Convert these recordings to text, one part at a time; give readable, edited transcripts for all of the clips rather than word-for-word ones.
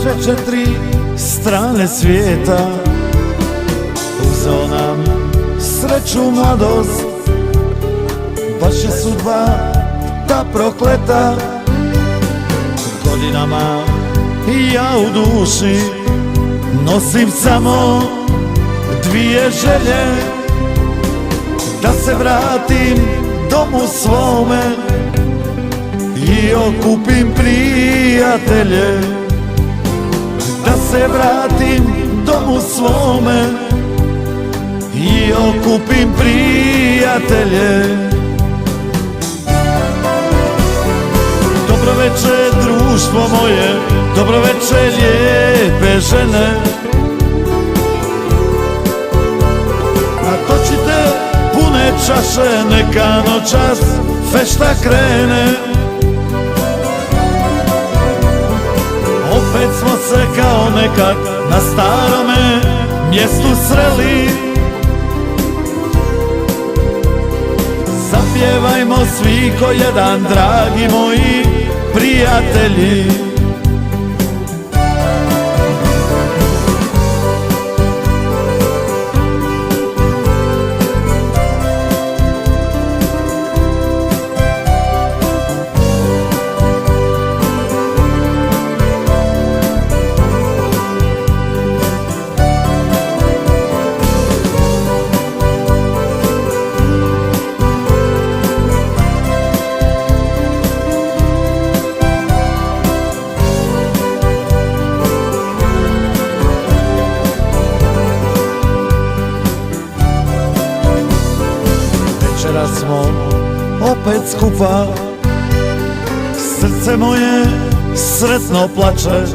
vaše 4 strane svijeta. Uzeo nam sreću, mladost, baš je sudba ta prokleta. Godinama ja u duši nosim samo 2 želje, da se vratim domu svome i okupim prijatelje. Da se vratim domu svome i okupim prijatelje. Dobro večer društvo moje, dobro večer lijepe žene. Natočite pune čaše, neka noćas fešta krene. Opet smo se kao nekad na starome mjestu sreli. Zapjevajmo svi ko jedan, dragi moji prijatelji. Večeras smo opet skupa, srce moje sretno plače.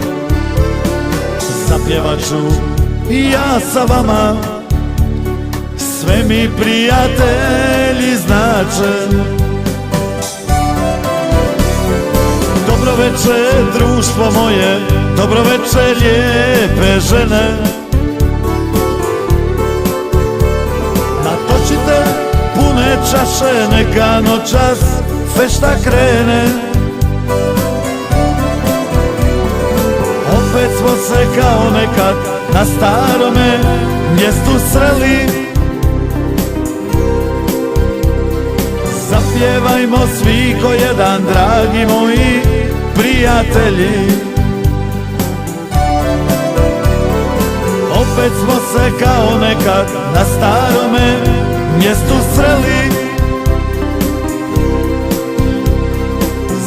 Zapjevat ću i ja sa vama, sve mi prijatelji znače. Dobro večer društvo moje, dobro večer lijepe žene. Natočite pune čaše, neka noćas fešta krene. Opet smo se kao nekad na starome mjestu sreli. Zapjevajmo svi ko jedan, dragi moji prijatelji. Opet smo se kao nekad na starome mjestu sreli.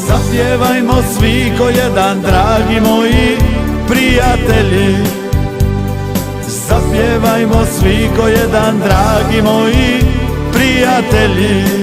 Zapjevajmo svi ko jedan, dragi moji prijatelji. Zapjevajmo svi ko jedan, dragi moji prijatelji.